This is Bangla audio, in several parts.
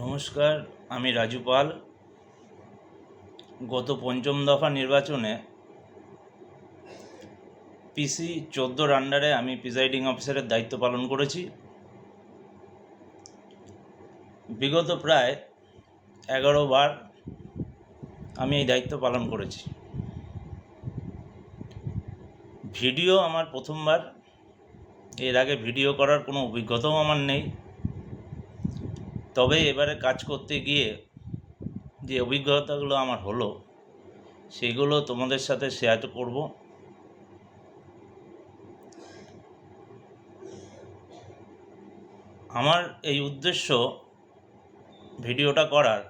নমস্কার, আমি রাজু পাল। গত পঞ্চম দফা নির্বাচনে পিসি 14 আন্ডারে আমি প্রিজাইডিং অফিসারের দায়িত্ব পালন করেছি। বিগত প্রায় 11 বার আমি এই দায়িত্ব পালন করেছি। ভিডিও আমার প্রথমবার, এর আগে ভিডিও করার কোনো অভিজ্ঞতাও আমার নেই। তবে এবারে কাজ করতে গিয়ে যে অভিজ্ঞতাগুলো আমার হলো সেগুলো তোমাদের সাথে শেয়ার করব। আমার এই উদ্দেশ্য ভিডিওটা করার,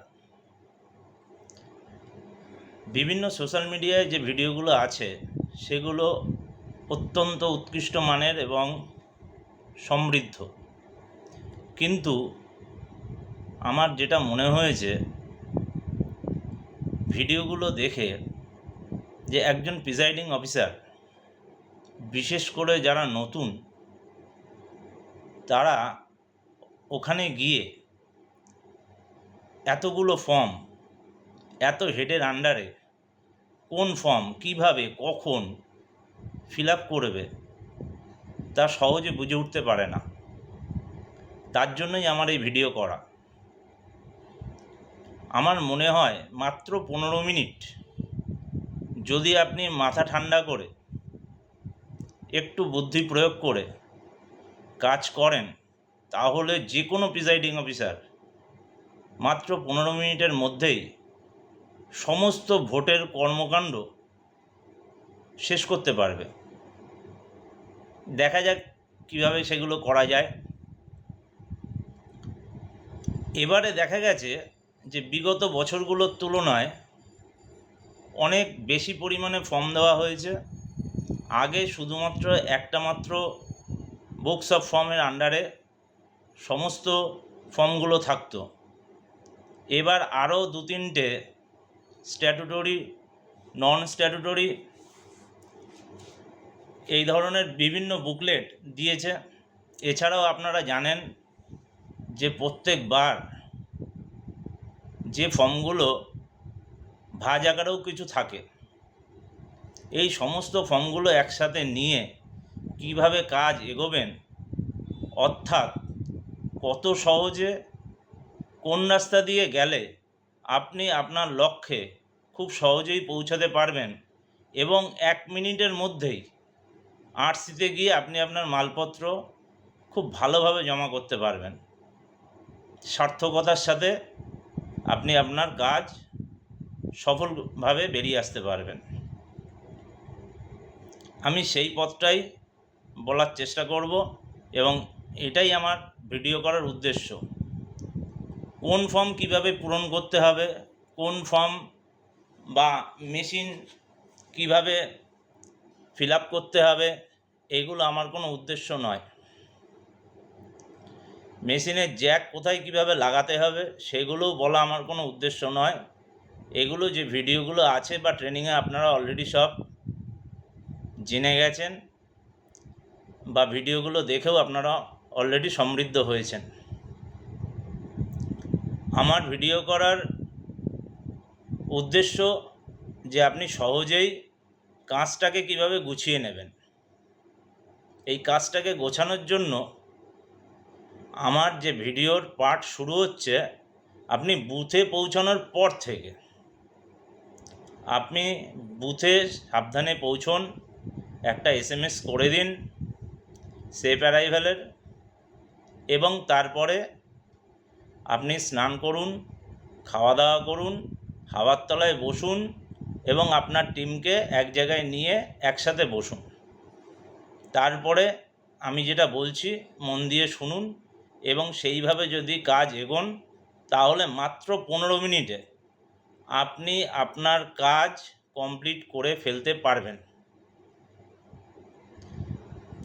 বিভিন্ন সোশ্যাল মিডিয়ায় যে ভিডিওগুলো আছে সেগুলো অত্যন্ত উৎকৃষ্ট মানের এবং সমৃদ্ধ, কিন্তু আমার যেটা মনে হয়েছে ভিডিওগুলো দেখে যে একজন প্রিজাইডিং অফিসার, বিশেষ করে যারা নতুন, তারা ওখানে গিয়ে এতগুলো ফর্ম, এত হেডের আন্ডারে কোন ফর্ম কিভাবে কখন ফিল আপ করবে তা সহজে বুঝে উঠতে পারে না। তার জন্যই আমার এই ভিডিও করা। আমার মনে হয় মাত্র 15 মিনিট যদি আপনি মাথা ঠান্ডা করে একটু বুদ্ধি প্রয়োগ করে কাজ করেন, তাহলে যে কোনো প্রিজাইডিং অফিসার মাত্র 15 মিনিটের মধ্যেই সমস্ত ভোটের কর্মকাণ্ড শেষ করতে পারবে। দেখা যাক কীভাবে সেগুলো করা যায়। এবারে দেখা গেছে যে বিগত বছরগুলোর তুলনায় অনেক বেশি পরিমাণে ফর্ম দেওয়া হয়েছে। আগে শুধুমাত্র একটা মাত্র বুকস অফ ফর্মের আন্ডারে সমস্ত ফর্মগুলো থাকতো। এবার আরও 2-3টে স্ট্যাটুটরি, নন স্ট্যাটুটরি এই ধরনের বিভিন্ন বুকলেট দিয়েছে। এছাড়াও আপনারা জানেন যে প্রত্যেকবার যে ফর্মগুলো ভাঁজ আকারেও কিছু থাকে, এই সমস্ত ফর্মগুলো একসাথে নিয়ে কিভাবে কাজ এগোবেন, অর্থাৎ কত সহজে কোন রাস্তা দিয়ে গেলে আপনি আপনার লক্ষ্যে খুব সহজেই পৌঁছাতে পারবেন এবং 1 মিনিটের মধ্যেই আরসিতে গিয়ে আপনি আপনার মালপত্র খুব ভালোভাবে জমা করতে পারবেন। সার্থকতার সাথে আপনি আপনার কাজ সফলভাবে বেরিয়ে আসতে পারবেন। আমি সেই পথটাই বলার চেষ্টা করব এবং এটাই আমার ভিডিও করার উদ্দেশ্য। কোন ফর্ম কিভাবে পূরণ করতে হবে, কোন ফর্ম বা মেশিন কিভাবে ফিল আপ করতে হবে, এগুলো আমার কোনো উদ্দেশ্য নয়। মেশিনের জ্যাক কোথায় কিভাবে লাগাতে হবে সেগুলোও বলা আমার কোনো উদ্দেশ্য নয়। এগুলো যে ভিডিওগুলো আছে বা ট্রেনিংয়ে আপনারা অলরেডি সব জেনে গেছেন বা ভিডিওগুলো দেখেও আপনারা অলরেডি সমৃদ্ধ হয়েছেন। আমার ভিডিও করার উদ্দেশ্য যে আপনি সহজেই কাজটাকে কিভাবে গুছিয়ে নেবেন। এই কাজটাকে গোছানোর জন্য আমার যে ভিডিওর পার্ট শুরু হচ্ছে আপনি বুথে পৌঁছানোর পর থেকে। আপনি বুথে সাবধানে পৌঁছন, একটা SMS করে দিন সেফ অ্যারাইভেলের, এবং তারপরে আপনি স্নান করুন, খাওয়া দাওয়া করুন, হাওয়ার তলায় বসুন এবং আপনার টিমকে এক জায়গায় নিয়ে একসাথে বসুন। তারপরে আমি যেটা বলছি মন দিয়ে শুনুন এবং সেইভাবে যদি কাজ এগোন, তাহলে মাত্র 15 মিনিটে আপনি আপনার কাজ কমপ্লিট করে ফেলতে পারবেন।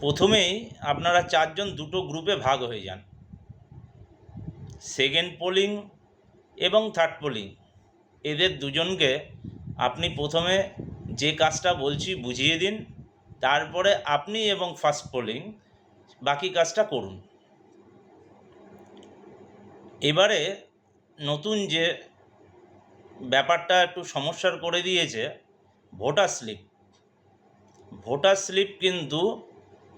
প্রথমেই আপনারা 4 জন দুটো গ্রুপে ভাগ হয়ে যান। সেকেন্ড পোলিং এবং থার্ড পোলিং, এদের দুজনকে আপনি প্রথমে যে কাজটা বলছি বুঝিয়ে দিন, তারপরে আপনি এবং ফার্স্ট পোলিং বাকি কাজটা করুন। এবারে নতুন যে ব্যাপারটা একটু সমস্যার করে দিয়েছে, ভোটার স্লিপ কিন্তু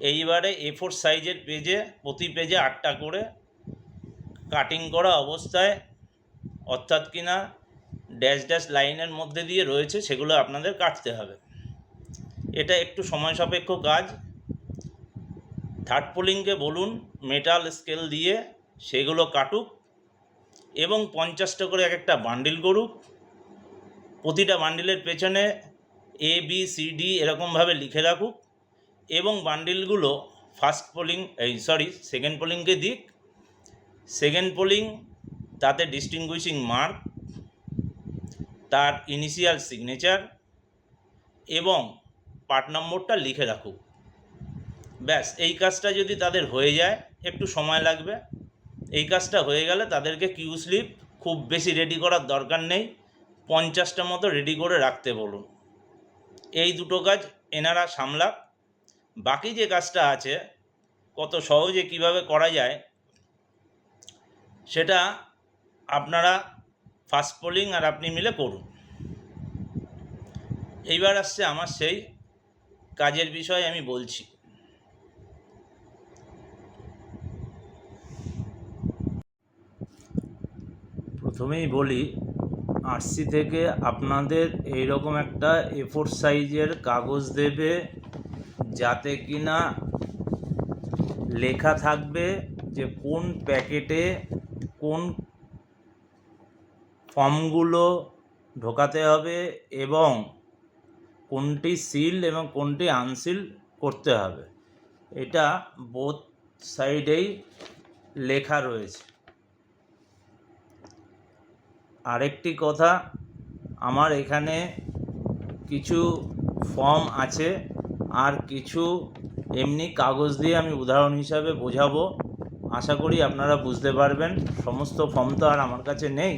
এইবারে A4 সাইজের পেজে, প্রতি পেজে 8টা করে কাটিং করা অবস্থায়, অর্থাৎ কিনা ড্যাশ ড্যাশ লাইনের মধ্যে দিয়ে রয়েছে, সেগুলো আপনাদের কাটতে হবে। এটা একটু সময় সাপেক্ষ কাজ। থার্ড পোলিংকে বলুন মেটাল স্কেল দিয়ে সেগুলো কাটুক এবং 50টা করে এক একটা বান্ডিল করুক। প্রতিটা বান্ডিলের পেছনে ABCD এরকমভাবে লিখে রাখুক এবং বান্ডিলগুলো সেকেন্ড পোলিংকে দিক। সেকেন্ড পোলিং তাতে ডিস্টিংগুইশিং মার্ক, তার ইনিশিয়াল সিগনেচার এবং পার্ট নম্বরটা লিখে রাখুক। ব্যাস, এই কাজটা যদি তাদের হয়ে যায়, একটু সময় লাগবে, এই কাজটা হয়ে গেলে তাদেরকে কিউ স্লিপ খুব বেশি রেডি করার দরকার নেই, 50টা মতো রেডি করে রাখতে বলুন। এই দুটো কাজ এনারা সামলাক। বাকি যে কাজটা আছে কত সহজে কিভাবে করা যায় সেটা আপনারা ফার্স্ট পোলিং আর আপনি মিলে করুন। এইবার আসছে আমার সেই কাজের বিষয়ে আমি বলছি। প্রথমেই বলি, আরসি থেকে আপনাদের এইরকম একটা A4 সাইজের কাগজ দেবে, যাতে কিনা লেখা থাকবে যে কোন প্যাকেটে কোন ফর্মগুলো ঢোকাতে হবে এবং কোনটি সিল এবং কোনটি আনসিল করতে হবে। এটা বোথ সাইডেই লেখা রয়েছে। আরেকটি কথা, আমার এখানে কিছু ফর্ম আছে আর কিছু এমনি কাগজ দিয়ে আমি উদাহরণ হিসাবে বোঝাবো, আশা করি আপনারা বুঝতে পারবেন। সমস্ত ফর্ম তো আর আমার কাছে নেই।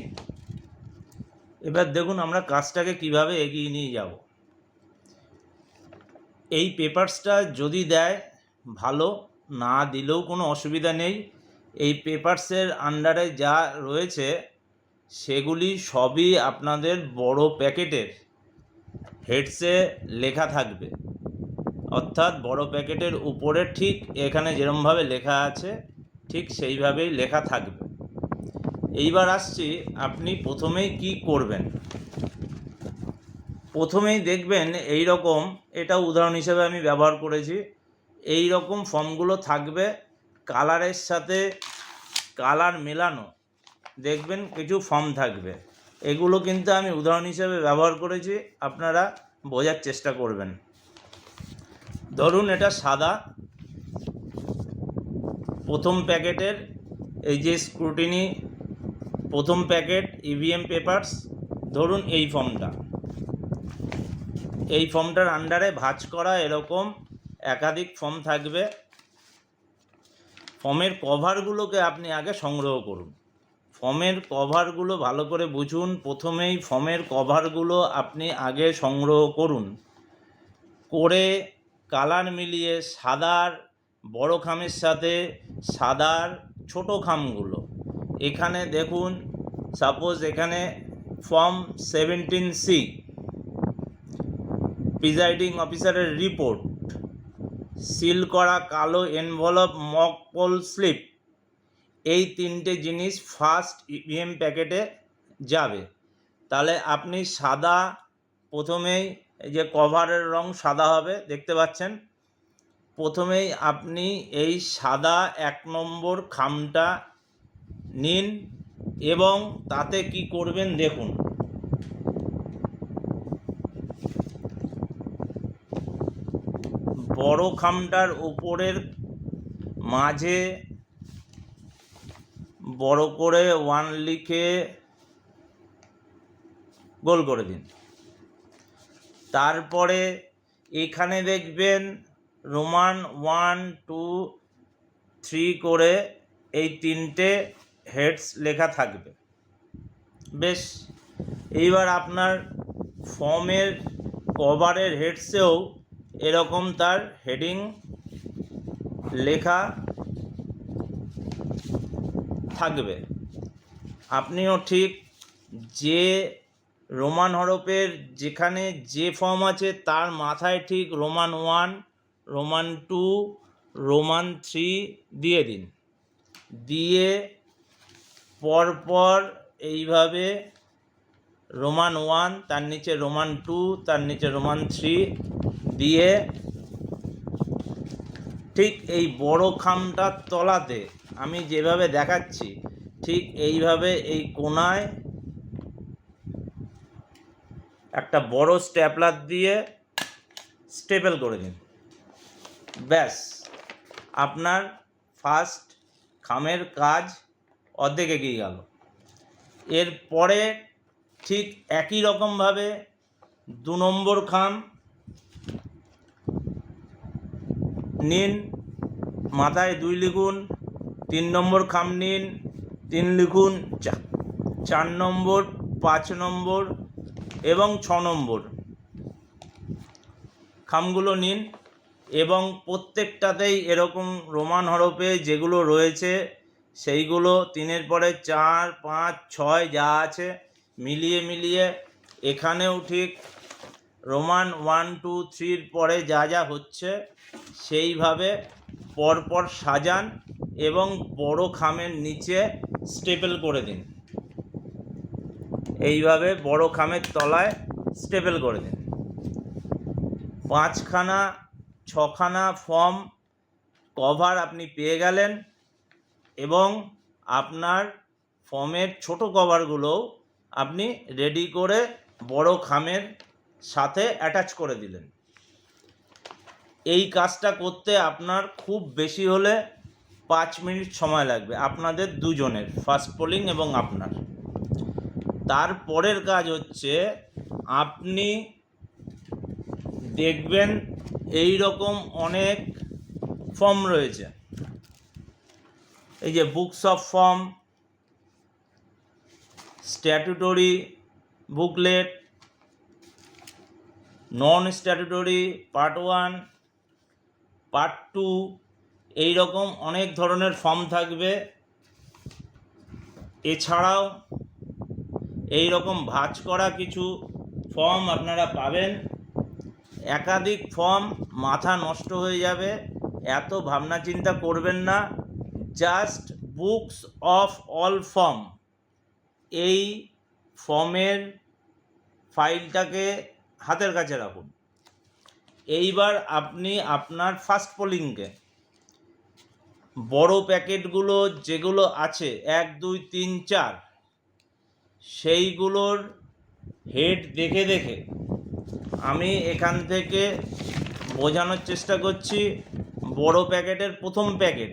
এবার দেখুন আমরা কাজটাকে কিভাবে এগিয়ে নিয়ে যাব। এই পেপারসটা যদি দেয় ভালো, না দিলেও কোনো অসুবিধা নেই। এই পেপারসের আন্ডারে যা রয়েছে সেগুলি সবই আপনাদের বড় প্যাকেটের হেডসে লেখা থাকবে, অর্থাৎ বড় প্যাকেটের উপরে ঠিক এখানে যেরকমভাবে লেখা আছে ঠিক সেইভাবেই লেখা থাকবে। এইবার আসছি আপনি প্রথমেই কি করবেন। প্রথমেই দেখবেন এই রকম, এটা উদাহরণ হিসেবে আমি ব্যবহার করেছি, এই রকম ফর্মগুলো থাকবে, কালারের সাথে কালার মেলানো দেখবেন কিছু ফর্ম থাকবে। এগুলো কিন্তু আমি উদাহরণ হিসেবে ব্যবহার করেছি, আপনারা বোঝার চেষ্টা করবেন। ধরুন এটা সাদা, প্রথম প্যাকেটের এই যে স্ক্রুটিনি প্রথম প্যাকেট EVM পেপারস, ধরুন এই ফর্মটার আন্ডারে ভাঁজ করা এরকম একাধিক ফর্ম থাকবে। ফর্মের কভারগুলোকে আপনি আগে সংগ্রহ করুন। ফর্মের কভারগুলো ভালো করে বুঝুন। প্রথমেই ফর্মের কভারগুলো আপনি আগে সংগ্রহ করুন, করে কালার মিলিয়ে সাদার বড় খামের সাথে সাদার ছোট খামগুলো, এখানে দেখুন সাপোজ এখানে ফর্ম 17C প্রিজাইডিং অফিসারের রিপোর্ট, সিল করা কালো এনভেলপ মক পোল স্লিপ, এই তিনটে জিনিস ফার্স্ট EVM প্যাকেটে যাবে। তাহলে আপনি সাদা, প্রথমেই এই যে কভারের রং সাদা হবে দেখতে পাচ্ছেন, প্রথমেই আপনি এই সাদা 1 নম্বর খামটা নিন এবং তাতে কি করবেন দেখুন, বড় খামটার উপরের মাঝে বড় করে 1 লিখে গোল করে দিন। তারপরে এখানে দেখবেন রোমান 1, 2, 3 করে এই 3টে হেডস লেখা থাকবে। বেশ, এইবার আপনার ফর্মের কভারের হেডসেও এরকম তার হেডিং লেখা থাকবে। আপনিও ঠিক যে রোমান হরফের যেখানে যে ফর্ম আছে তার মাথায় ঠিক রোমান 1, রোমান 2, রোমান 3 দিয়ে দিন। দিয়ে পরপর এইভাবে রোমান 1, তার নিচে রোমান 2, তার নিচে রোমান 3 দিয়ে ঠিক এই বড় খামটার তলাতে আমি যেভাবে দেখাচ্ছি ঠিক এইভাবে এই কোণায় একটা বড় স্ট্যাপলার দিয়ে স্টেপল করে দিন। ব্যাস, আপনার ফার্স্ট খামের কাজ অর্ধেক এগিয়ে গেল। এরপরে ঠিক একই রকমভাবে 2 নম্বর খাম নিন, মাথায় 2 লিখুন। 3 নম্বর খাম নিন, 3 লিখুন। 4 নম্বর, 5 নম্বর এবং 6 নম্বর খামগুলো নিন এবং প্রত্যেকটাতেই এরকম রোমান হরফে যেগুলো রয়েছে সেইগুলো 3-এর পরে 4, 5, 6 যা আছে মিলিয়ে মিলিয়ে এখানেও ঠিক রোমান 1, 2, 3-র পরে যা যা হচ্ছে সেইভাবে পরপর সাজান এবং বড় খামের নিচে স্টেপল করে দিন। এইভাবে বড় খামের তলায় স্টেপল করে দিন। 5খানা 6খানা ফর্ম কভার আপনি পেয়ে গেলেন এবং আপনার ফর্মের ছোট কভারগুলোও আপনি রেডি করে বড় খামের সাথে অ্যাটাচ করে দিলেন। এই কাজটা করতে আপনার খুব বেশি হলে 5 মিনিট সময় লাগবে, আপনাদের দুজনের, ফার্স্ট পোলিং এবং আপনার। তারপরের কাজ হচ্ছে আপনি দেখবেন এই রকম অনেক ফর্ম রয়েছে, এই যে books of form, statutory booklet, non statutory part 1, part 2, এই রকম অনেক ধরনের ফর্ম থাকবে। এছাড়াও এই রকম ভাঁজ করা কিছু ফর্ম আপনারা পাবেন। একাধিক ফর্ম, মাথা নষ্ট হয়ে যাবে, এত ভাবনা চিন্তা করবেন না। Just books of all form, এই ফর্মের ফাইলটাকে হাতের কাছে রাখুন। এইবার আপনি আপনার ফার্স্ট পোলিংকে বড় প্যাকেটগুলো যেগুলো আছে 1, 2, 3, 4 সেইগুলোর হেড দেখে দেখে আমি এখান থেকে বোঝানোর চেষ্টা করছি। বড় প্যাকেটের প্রথম প্যাকেট,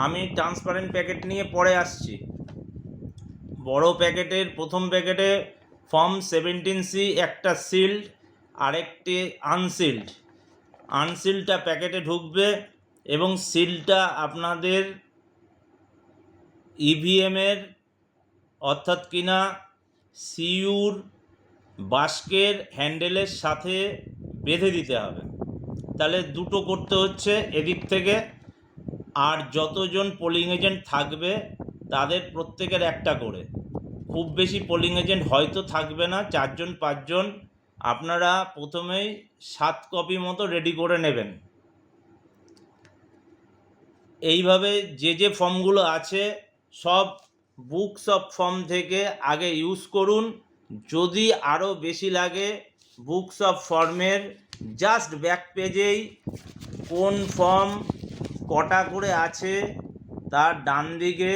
আমি ট্রান্সপারেন্ট প্যাকেট নিয়ে পরে আসছি। বড় প্যাকেটের প্রথম প্যাকেটে ফর্ম 17C একটা সিল্ড আরেকটি আনসিল্ড। আনসিল্ডটা প্যাকেটে ঢুকবে এবং সিলটা আপনাদের ইভিএমের অর্থাৎ কিনা সিইউর বাস্কের হ্যান্ডেলের সাথে বেঁধে দিতে হবে। তাহলে দুটো করতে হচ্ছে এদিক থেকে, আর যতজন পোলিং এজেন্ট থাকবে তাদের প্রত্যেকের একটা করে। খুব বেশি পোলিং এজেন্ট হয়তো থাকবে না, 4জন 5জন। আপনারা প্রথমেই 7 কপি মতো রেডি করে নেবেন। এইভাবে যে যে ফর্মগুলো আছে সব বুকস অফ ফর্ম থেকে আগে ইউজ করুন। যদি আরও বেশি লাগে বুকস অফ ফর্মের জাস্ট ব্যাক পেজেই কোন ফর্ম কটা করে আছে তার ডান দিকে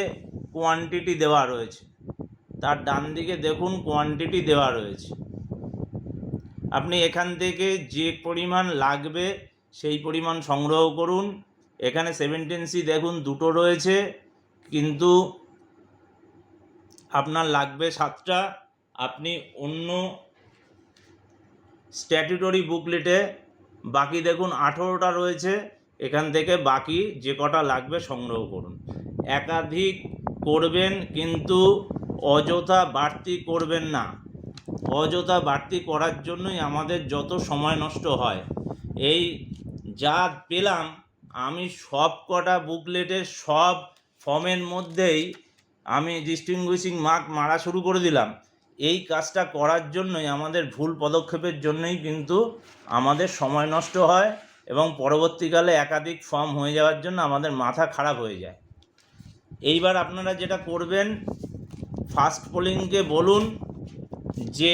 কোয়ান্টিটি দেওয়া রয়েছে, তার ডান দিকে দেখুন কোয়ান্টিটি দেওয়া রয়েছে। আপনি এখান থেকে যে পরিমাণ লাগবে সেই পরিমাণ সংগ্রহ করুন। এখানে 17C দেখুন 2টো রয়েছে, কিন্তু আপনার লাগবে 7টা। আপনি অন্য স্ট্যাটুটরি বুকলেটে বাকি দেখুন 18টা রয়েছে, এখান থেকে বাকি যে কটা লাগবে সংগ্রহ করুন। একাধিক করবেন কিন্তু অযথা বাড়তি করবেন না। অযথা বাড়তি করার জন্যই আমাদের যত সময় নষ্ট হয়। এই যা পেলাম আমি সব কটা বুকলেটের সব ফর্মের মধ্যেই আমি ডিস্টিংগুইশিং মার্ক মারা শুরু করে দিলাম, এই কাজটা করার জন্যই আমাদের ভুল পদক্ষেপের জন্যই কিন্তু আমাদের সময় নষ্ট হয় এবং পরবর্তীকালে একাধিক ফর্ম হয়ে যাওয়ার জন্য আমাদের মাথা খারাপ হয়ে যায়। এইবার আপনারা যেটা করবেন, ফার্স্ট পোলিংকে বলুন যে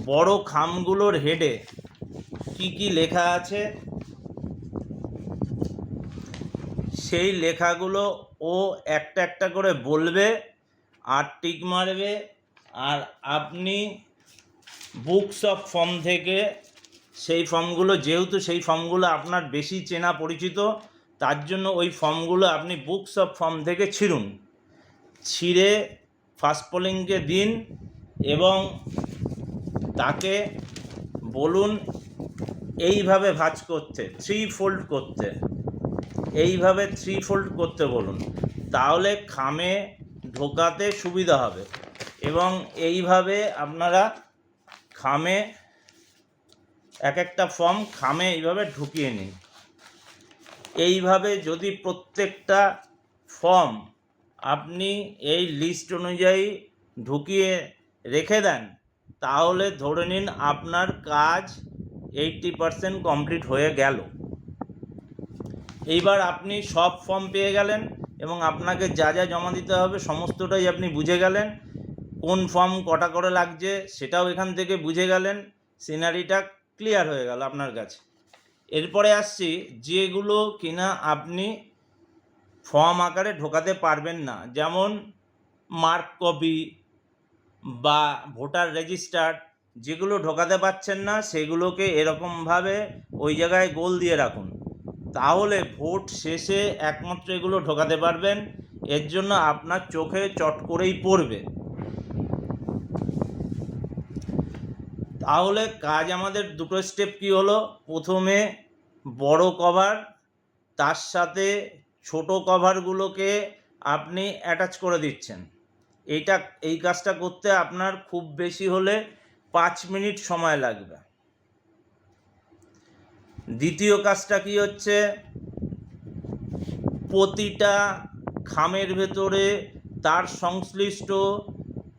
বড় খামগুলোর হেডে কি কি লেখা আছে সেই লেখাগুলো ও একটা একটা করে বলবে আর টিক মারবে। আর আপনি বুকস অফ ফর্ম থেকে সেই ফর্মগুলো, যেহেতু সেই ফর্মগুলো আপনার বেশি চেনা পরিচিত, তার জন্য ওই ফর্মগুলো আপনি বুকস অফ ফর্ম থেকে ছিঁড়ে ফার্স্ট পোলিংকে দিন এবং তাকে বলুন এইভাবে ভাঁজ করতে, 3 ফোল্ড করতে, এইভাবে 3 ফোল্ড করতে বলুন, তাহলে খামে ঢোকাতে সুবিধা হবে। এবং এইভাবে আপনারা খামে এক একটা ফর্ম খামে এইভাবে ঢুকিয়ে নিন। এইভাবে যদি প্রত্যেকটা ফর্ম আপনি এই লিস্ট অনুযায়ী ঢুকিয়ে রেখে দেন, তাহলে ধরে নিন আপনার কাজ 80% কমপ্লিট হয়ে গেল। এইবার আপনি সব ফর্ম পেয়ে গেলেন এবং আপনাকে যা যা জমা দিতে হবে সমস্তটাই আপনি বুঝে গেলেন। কোন ফর্ম কটা করে লাগছে সেটাও এখান থেকে বুঝে গেলেন। সিনারিটা ক্লিয়ার হয়ে গেল আপনার কাছে। এরপরে আসছি যেগুলো কিনা আপনি ফর্ম আকারে ঢোকাতে পারবেন না, যেমন মার্ক কপি বা ভোটার রেজিস্টার, যেগুলো ঢোকাতে পারছেন না সেগুলোকে এরকমভাবে ওই জায়গায় গোল দিয়ে রাখুন, তাহলে ভোট শেষে একমাত্র এগুলো ঢোকাতে পারবেন। এর জন্য আপনার চোখে চট করেই পড়বে। তাহলে কাজ আমাদের দুটো স্টেপ কি হলো, প্রথমে বড় কভার, তার সাথে ছোট কভারগুলোকে আপনি অ্যাটাচ করে দিচ্ছেন। এই কাজটা করতে আপনার খুব বেশি হলে 5 মিনিট সময় লাগবে। দ্বিতীয় কাজটা কি হচ্ছে, প্রতিটা খামের ভেতরে তার সংশ্লিষ্ট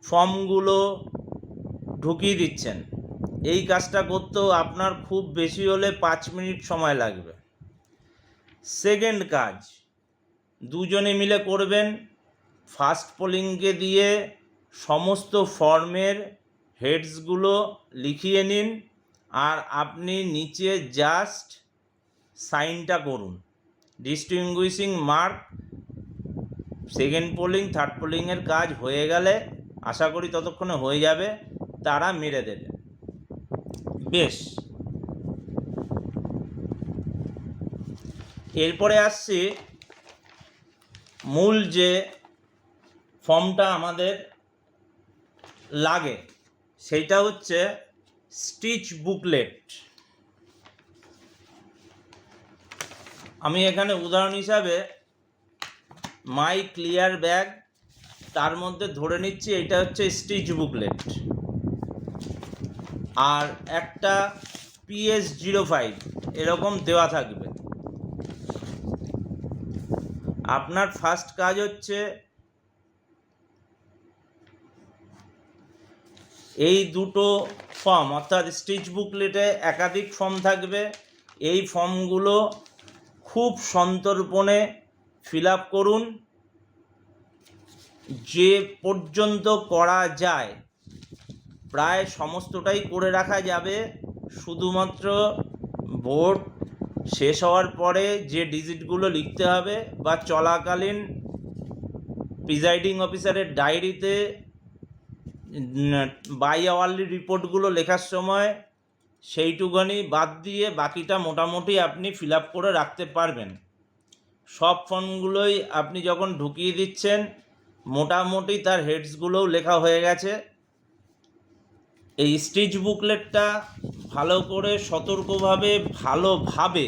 ফর্মগুলো ঢুকিয়ে দিচ্ছেন। এই কাজটা করতেও আপনার খুব বেশি হলে 5 মিনিট সময় লাগবে। সেকেন্ড কাজ দুজনে মিলে করবেন। ফার্স্ট পোলিংকে দিয়ে সমস্ত ফর্মের হেডসগুলো লিখিয়ে নিন আর আপনি নিচে জাস্ট সাইনটা করুন। Distinguishing mark second polling third পোলিংয়ের কাজ হয়ে গেলে, আশা করি ততক্ষণে হয়ে যাবে, তারা মেরে দেবে। বেশ, এরপরে আসছি মূল যে ফর্মটা আমাদের লাগে, সেইটা হচ্ছে স্টিচ বুকলেট। আমি এখানে উদাহরণ হিসাবে মাই ক্লিয়ার ব্যাগ, তার মধ্যে ধরে নিচ্ছি এটা হচ্ছে স্টিচ বুকলেট। আর একটা PS05 এরকম দেওয়া থাকবে। আপনার ফার্স্ট কাজ হচ্ছে এই দুটো ফর্ম, অর্থাৎ স্টিচ বুকলেটে একাধিক ফর্ম থাকবে, এই ফর্মগুলো খুব সন্তর্পণে ফিল আপ করুন। যে পর্যন্ত করা যায় প্রায় সমস্তটাই করে রাখা যাবে। শুধুমাত্র ভোট শেষ হওয়ার পরে যে ডিজিটগুলো লিখতে হবে বা চলাকালীন প্রিজাইডিং অফিসারের ডায়েরিতে বাই আওয়ারলি রিপোর্টগুলো লেখার সময় সেইটুকুনি বাদ দিয়ে বাকিটা মোটামুটি আপনি ফিল আপ করে রাখতে পারবেন। সব ফর্মগুলোই আপনি যখন ঢুকিয়ে দিচ্ছেন মোটামুটি তার হেডসগুলোও লেখা হয়ে গেছে। এই স্টিচ বুকলেটটা ভালো করে সতর্কভাবে ভালোভাবে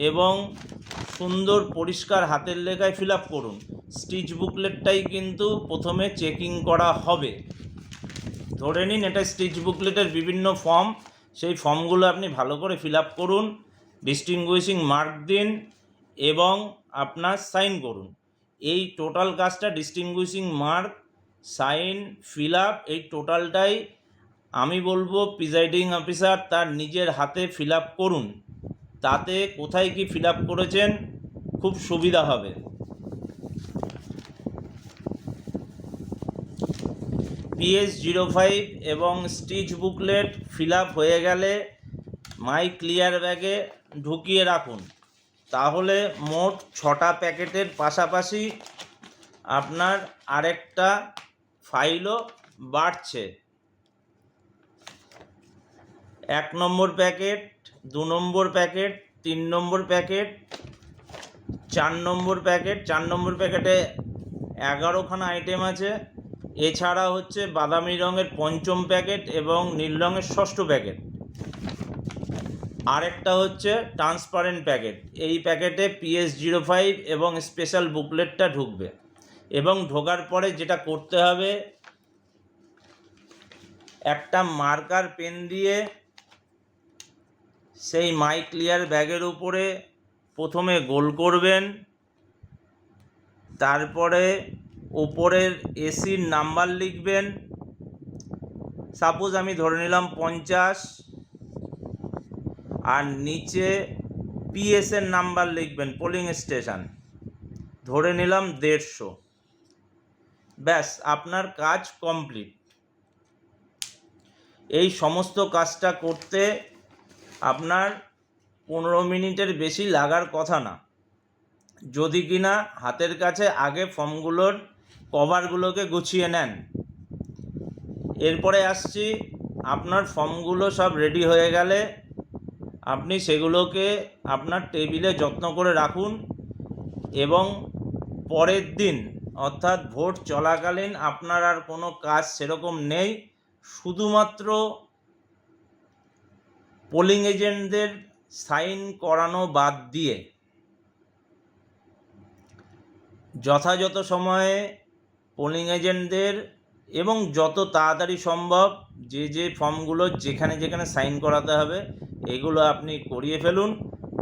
এবং সুন্দর পরিষ্কার হাতের লেখায় ফিল আপ করুন। স্টিচ বুকলেটটাই কিন্তু প্রথমে চেকিং করা হবে। ধরে নিন এটা স্টিচ বুকলেটের বিভিন্ন ফর্ম, সেই ফর্মগুলো আপনি ভালো করে ফিল আপ করুন, ডিস্টিংগুইশিং মার্ক দিন এবং আপনার সাইন করুন। এই টোটাল কাজটা distinguishing mark, sign, fill up, এই টোটালটাই আমি বলবো প্রিজাইডিং অফিসার তার নিজের হাতে ফিল আপ করুন। তাতে কোথায় কি ফিল আপ করেছেন খুব সুবিধা হবে। PS05 এবং স্টিচ বুকলেট ফিল আপ হয়ে গেলে মাই ক্লিয়ার ব্যাগে ঢুকিয়ে রাখুন। তাহলে মোট 6টা প্যাকেটের পাশাপাশি আপনার আরেকটা ফাইলও বাড়ছে। 1 নম্বর প্যাকেট, 2 নম্বর প্যাকেট, 3 নম্বর প্যাকেট, 4 নম্বর প্যাকেট। 4 নম্বর প্যাকেটে 11খানা আইটেম আছে। এছাড়া হচ্ছে বাদামি রঙের 5ম প্যাকেট এবং নীল রঙের 6ষ্ঠ প্যাকেট। আরেকটা হচ্ছে ট্রান্সপারেন্ট প্যাকেট। এই প্যাকেটে PS05 এবং স্পেশাল বুকলেটটা ঢুকবে। এবং ঢোকার পরে যেটা করতে হবে, একটা মার্কার পেন দিয়ে সেই মাই ক্লিয়ার ব্যাগের উপরে প্রথমে গোল করবেন, তারপরে ওপরের এসির নাম্বার লিখবেন। সাপোজ আমি ধরে নিলাম 50, আর নিচে পিএসের নাম্বার লিখবেন, পোলিং স্টেশন, ধরে নিলাম 150। ব্যাস, আপনার কাজ কমপ্লিট। এই সমস্ত কাজটা করতে আপনার 15 মিনিটের বেশি লাগার কথা না, যদি কিনা হাতের কাছে আগে ফর্মগুলোর কভারগুলোকে গুছিয়ে নেন। এরপরে আসছি, আপনার ফর্মগুলো সব রেডি হয়ে গেলে আপনি সেগুলোকে আপনার টেবিলে যত্ন করে রাখুন এবং পরের দিন অর্থাৎ ভোট চলাকালীন আপনার আর কোনো কাজ সেরকম নেই। শুধুমাত্র পোলিং এজেন্টদের সাইন করানো বাদ দিয়ে যথাযথ সময়ে পোলিং এজেন্টদের এবং যত তাড়াতাড়ি সম্ভব যে ফর্মগুলো যেখানে যেখানে সাইন করাতে হবে এগুলো আপনি করিয়ে ফেলুন।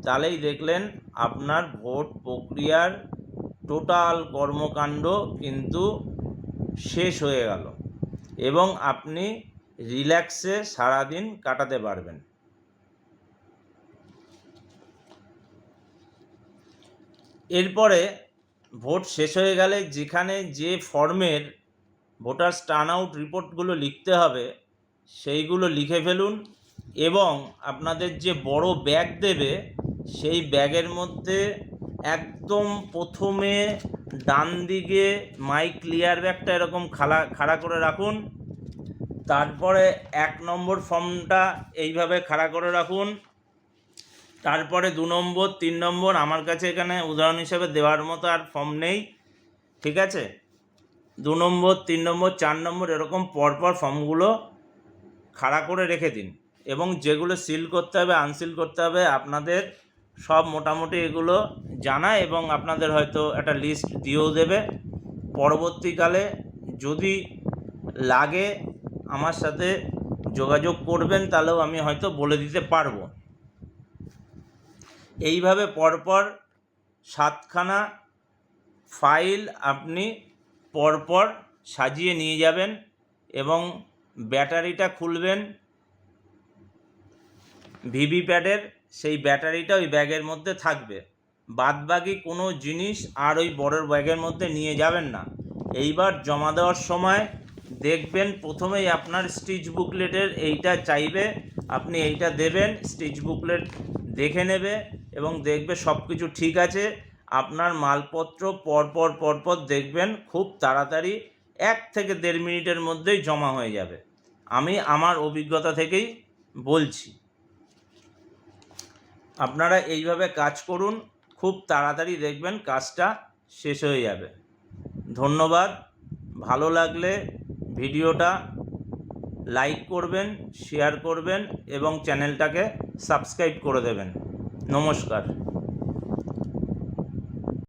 তাহলেই দেখলেন আপনার ভোট প্রক্রিয়ার টোটাল কর্মকাণ্ড কিন্তু শেষ হয়ে গেল এবং আপনি রিল্যাক্সে সারাদিন কাটাতে পারবেন। এরপরে ভোট শেষ হয়ে গেলে যেখানে যে ফর্মের ভোটার্স টার্ন আউট রিপোর্টগুলো লিখতে হবে সেইগুলো লিখে ফেলুন এবং আপনাদের যে বড় ব্যাগ দেবে সেই ব্যাগের মধ্যে একদম প্রথমে ডান দিকে মাই ক্লিয়ার ব্যাগটা এরকম খাড়া করে রাখুন। তারপরে 1 নম্বর ফর্মটা এইভাবে খাড়া করে রাখুন। তারপরে 2 নম্বর, 3 নম্বর, আমার কাছে এখানে উদাহরণ হিসেবে দেওয়ার মতো আর ফর্ম নেই, ঠিক আছে। 2 নম্বর, 3 নম্বর, 4 নম্বর এরকম পরপর ফর্মগুলো খাড়া করে রেখে দিন এবং যেগুলো সিল করতে হবে, আনসিল করতে হবে আপনাদের সব মোটামুটি এগুলো জানা এবং আপনাদের হয়তো একটা লিস্ট দিয়েও দেবে। পরবর্তীকালে যদি লাগে আমার সাথে যোগাযোগ করবেন, তাহলেও আমি হয়তো বলে দিতে পারবো। এইভাবে পরপর 7খানা ফাইল আপনি পরপর সাজিয়ে নিয়ে যাবেন এবং ব্যাটারিটা খুলবেন ভিভিপ্যাটের, সেই ব্যাটারিটা ওই ব্যাগের মধ্যে থাকবে। বাদবাকি কোনো জিনিস আর ওই বড় ব্যাগের মধ্যে নিয়ে যাবেন না। এইবার জমা দেওয়ার সময় দেখবেন প্রথমেই আপনার স্টিচ বুকলেটের এইটা চাইবে, আপনি এইটা দেবেন, স্টিচ বুকলেট দেখে নেবে এবং দেখবে সব কিছু ঠিক আছে। আপনার মালপত্র পরপর দেখবেন খুব তাড়াতাড়ি 1 থেকে 1.5 মিনিটের মধ্যেই জমা হয়ে যাবে। আমি আমার অভিজ্ঞতা থেকেই বলছি। আপনারা এইভাবে কাজ করুন, খুব তাড়াতাড়ি দেখবেন কাজটা শেষ হয়ে যাবে। ধন্যবাদ। ভালো লাগলে ভিডিওটা লাইক করবেন, শেয়ার করবেন এবং চ্যানেলটাকে সাবস্ক্রাইব করে দেবেন। নমস্কার।